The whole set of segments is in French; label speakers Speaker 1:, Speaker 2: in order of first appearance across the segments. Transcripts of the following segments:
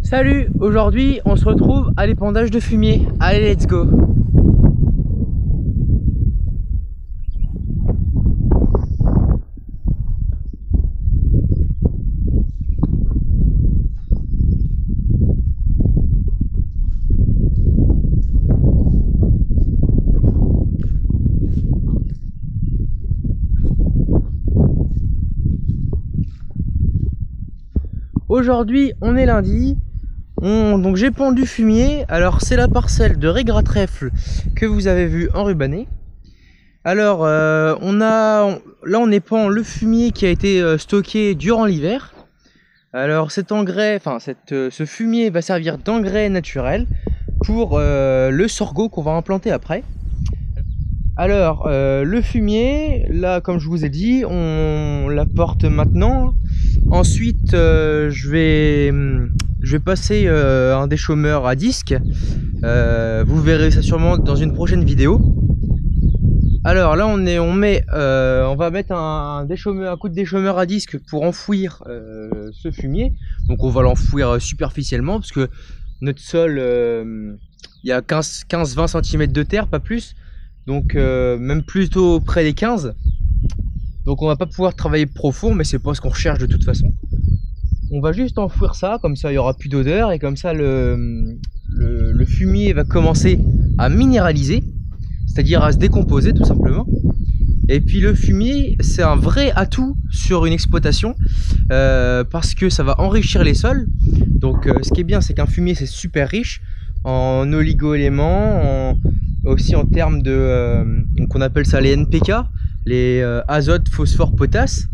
Speaker 1: Salut, aujourd'hui on se retrouve à l'épandage de fumier. Allez, let's go. Aujourd'hui on est lundi. Donc j'ai pondu fumier. Alors c'est la parcelle de Régrat-Trèfle que vous avez vu enrubanné. Alors là on épand le fumier qui a été stocké durant l'hiver. Alors cet engrais, ce fumier va servir d'engrais naturel pour le sorgho qu'on va implanter après. Alors le fumier, là comme je vous ai dit, on l'apporte maintenant. Ensuite je vais passer un déchômeur à disque. Vous verrez ça sûrement dans une prochaine vidéo. Alors là on va mettre un coup de déchômeur à disque pour enfouir ce fumier. Donc on va l'enfouir superficiellement parce que notre sol, il y a 15-20 cm de terre, pas plus. Donc même plutôt près des 15. Donc on va pas pouvoir travailler profond, mais c'est pas ce qu'on recherche de toute façon. On va juste enfouir ça, comme ça il y aura plus d'odeur et comme ça le fumier va commencer à minéraliser, c'est-à-dire à se décomposer tout simplement. Et puis le fumier, c'est un vrai atout sur une exploitation parce que ça va enrichir les sols. Donc ce qui est bien, c'est qu'un fumier c'est super riche en oligo-éléments, aussi en termes de donc on appelle ça les NPK, les azote, phosphore, potasse.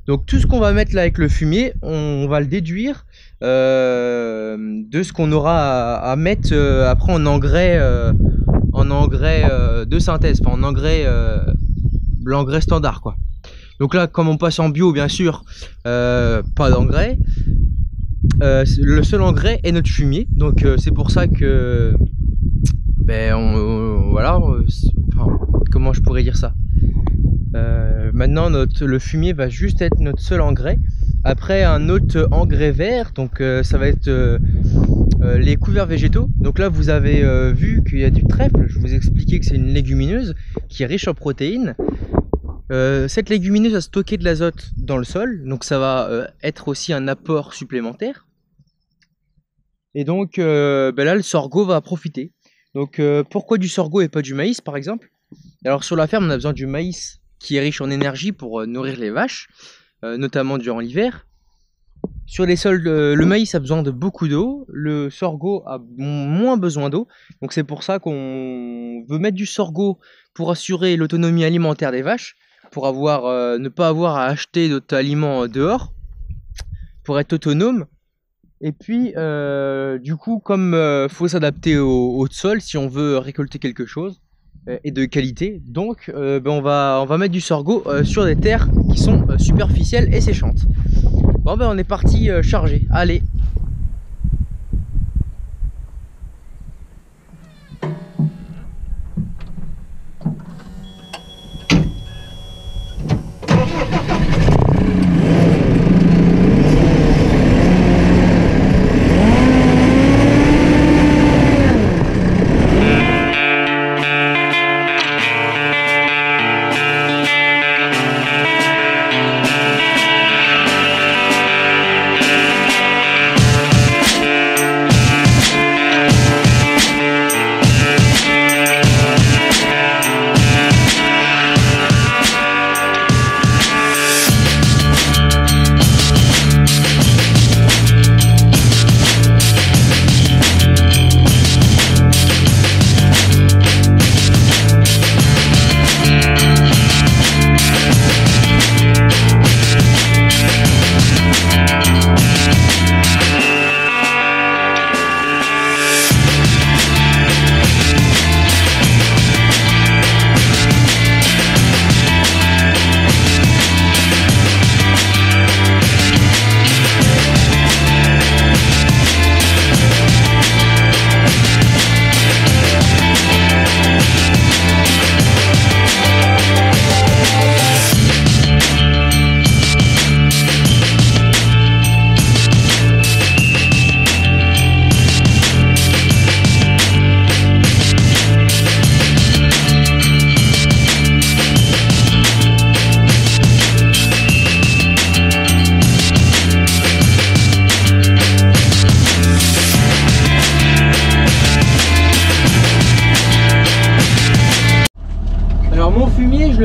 Speaker 1: Donc tout ce qu'on va mettre là avec le fumier, on va le déduire de ce qu'on aura à mettre après en engrais de synthèse, enfin en engrais l'engrais standard quoi. Donc là comme on passe en bio bien sûr, pas d'engrais. Le seul engrais est notre fumier, donc c'est pour ça que voilà, comment je pourrais dire ça, maintenant le fumier va juste être notre seul engrais. Après un autre engrais vert, donc ça va être les couverts végétaux. Donc là vous avez vu qu'il y a du trèfle. Je vous ai expliqué que c'est une légumineuse qui est riche en protéines. Cette légumineuse a stocké de l'azote dans le sol, donc ça va être aussi un apport supplémentaire. Et donc là le sorgho va profiter. Donc pourquoi du sorgho et pas du maïs par exemple? Alors sur la ferme on a besoin du maïs qui est riche en énergie pour nourrir les vaches, notamment durant l'hiver. Sur les sols, le maïs a besoin de beaucoup d'eau, le sorgho a moins besoin d'eau. Donc c'est pour ça qu'on veut mettre du sorgho pour assurer l'autonomie alimentaire des vaches, pour ne pas avoir à acheter d'autres aliments dehors, pour être autonome. Et puis du coup, comme faut s'adapter au sol si on veut récolter quelque chose et de qualité, donc on va mettre du sorgho sur des terres qui sont superficielles et séchantes. Bon on est parti charger, allez.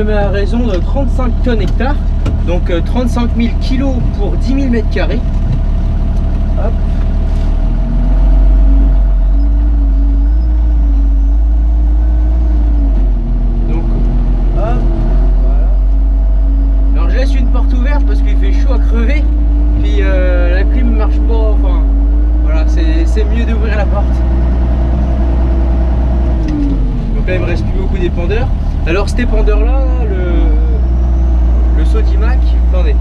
Speaker 1: le mets à raison de 35 tonnes hectares, donc 35 000 kilos pour 10 000 mètres carrés. Hop. Donc, hop, voilà. Alors je laisse une porte ouverte parce qu'il fait chaud à crever, puis la clim ne marche pas, enfin voilà, c'est mieux d'ouvrir la porte. Donc là il me reste plus beaucoup d'épandeurs. Alors cet épandeur là, le Sodimac, attendez.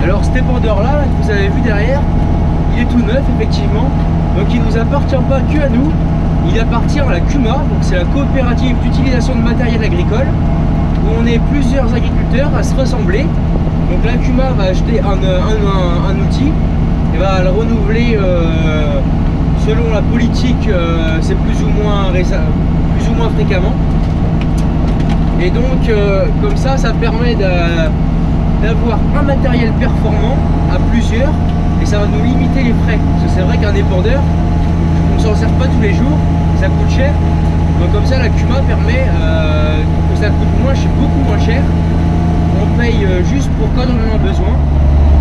Speaker 1: Alors cet épandeur là que vous avez vu derrière, il est tout neuf effectivement, donc il ne nous appartient pas que à nous, il appartient à la CUMA, donc c'est la coopérative d'utilisation de matériel agricole, où on est plusieurs agriculteurs à se ressembler. Donc la CUMA va acheter un outil et va le renouveler selon la politique, c'est plus ou moins fréquemment. Et donc comme ça permet d'avoir un matériel performant à plusieurs, et ça va nous limiter les frais. Parce que c'est vrai qu'un épandeur, on ne s'en sert pas tous les jours, ça coûte cher. Donc comme ça la CUMA permet que ça coûte beaucoup moins cher. On paye juste pour quand on en a besoin,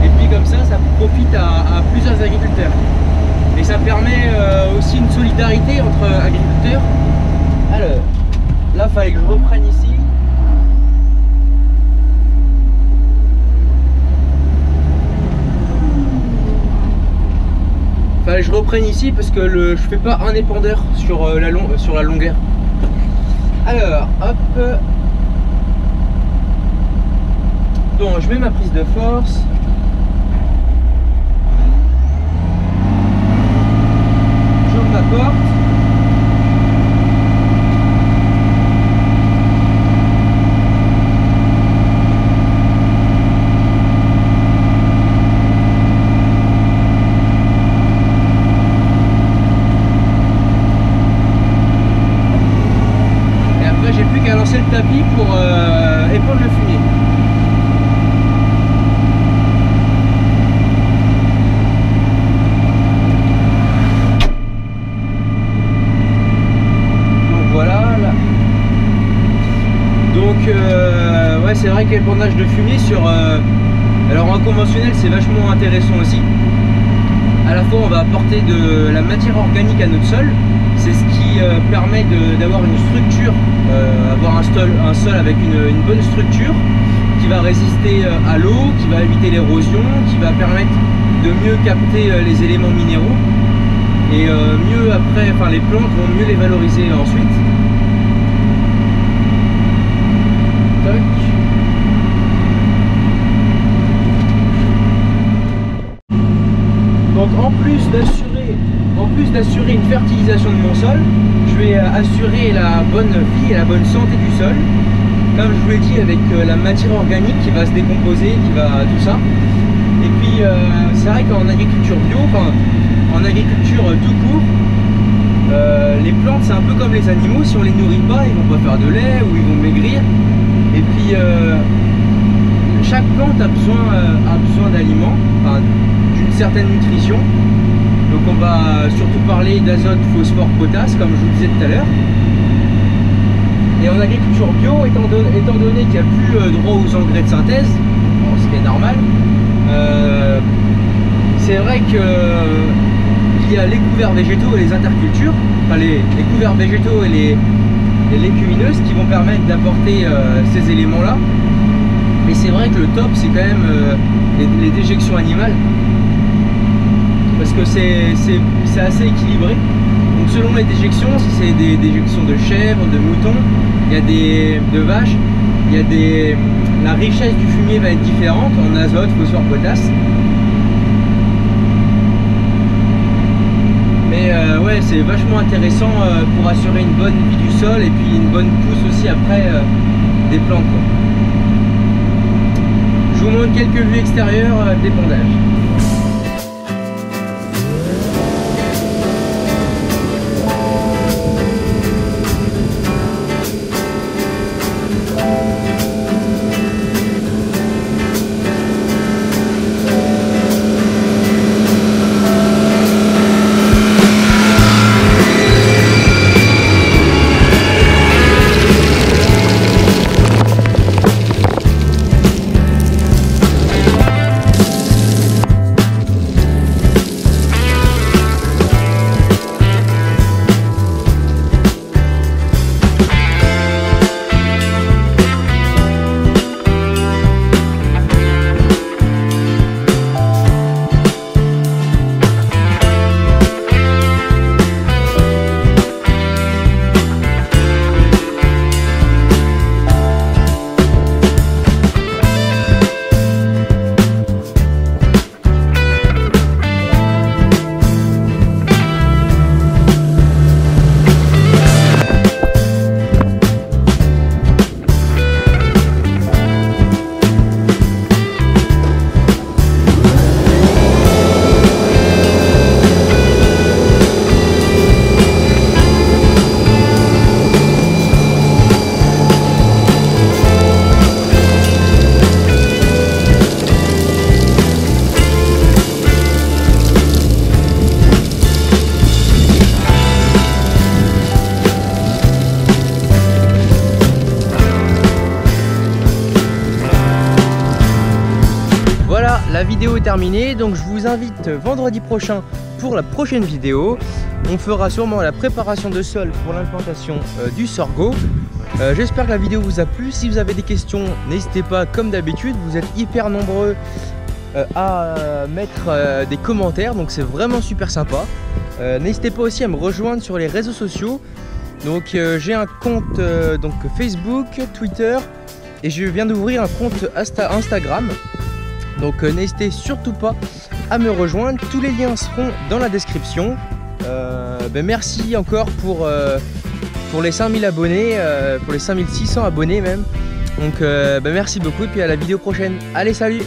Speaker 1: et puis comme ça profite à plusieurs agriculteurs. Et ça permet aussi une solidarité entre agriculteurs. Alors là, il fallait que je reprenne ici. Je reprenne ici parce que je fais pas un épandeur sur la longueur. Alors hop, donc je mets ma prise de force, j'ouvre ma porte. J'ai lancé le tapis pour épandre le fumier. Donc voilà là. Donc ouais, c'est vrai que l'épandage de fumier alors en conventionnel c'est vachement intéressant aussi. À la fois on va apporter de la matière organique à notre sol. C'est ce qui permet d'avoir une structure, avoir un sol avec une bonne structure qui va résister à l'eau, qui va éviter l'érosion, qui va permettre de mieux capter les éléments minéraux et mieux après, enfin les plantes vont mieux les valoriser ensuite. Tac. Donc en plus d'assurer une fertilisation de mon sol, je vais assurer la bonne vie et la bonne santé du sol, comme je vous l'ai dit, avec la matière organique qui va se décomposer, qui va tout ça. Et puis c'est vrai qu'en agriculture bio, enfin en agriculture tout court, les plantes c'est un peu comme les animaux, si on les nourrit pas, ils vont pas faire de lait ou ils vont maigrir. Et puis chaque plante a besoin d'aliments, enfin, d'une certaine nutrition. Donc on va surtout parler d'azote, phosphore, potasse, comme je vous disais tout à l'heure. Et en agriculture bio, étant donné qu'il n'y a plus droit aux engrais de synthèse, bon, ce qui est normal, c'est vrai qu'il y a les couverts végétaux et les intercultures, enfin les couverts végétaux et les légumineuses qui vont permettre d'apporter ces éléments-là. Mais c'est vrai que le top, c'est quand même les déjections animales. Parce que c'est assez équilibré. Donc selon les déjections, si c'est des déjections de chèvres, de moutons, il y a de vaches, la richesse du fumier va être différente en azote, phosphore, potasse. Mais ouais, c'est vachement intéressant pour assurer une bonne vie du sol et puis une bonne pousse aussi après des plantes, quoi. Je vous montre quelques vues extérieures d'épandage. voilà, la vidéo est terminée, donc je vous invite vendredi prochain pour la prochaine vidéo. On fera sûrement la préparation de sol pour l'implantation du sorgho. J'espère que la vidéo vous a plu. Si vous avez des questions, n'hésitez pas, comme d'habitude, vous êtes hyper nombreux à mettre des commentaires, donc c'est vraiment super sympa. N'hésitez pas aussi à me rejoindre sur les réseaux sociaux. Donc j'ai un compte donc Facebook, Twitter, et je viens d'ouvrir un compte Instagram. Donc n'hésitez surtout pas à me rejoindre. Tous les liens seront dans la description. Merci encore pour les 5000 abonnés, pour les 5600 abonnés même. Donc merci beaucoup et puis à la vidéo prochaine. Allez, salut!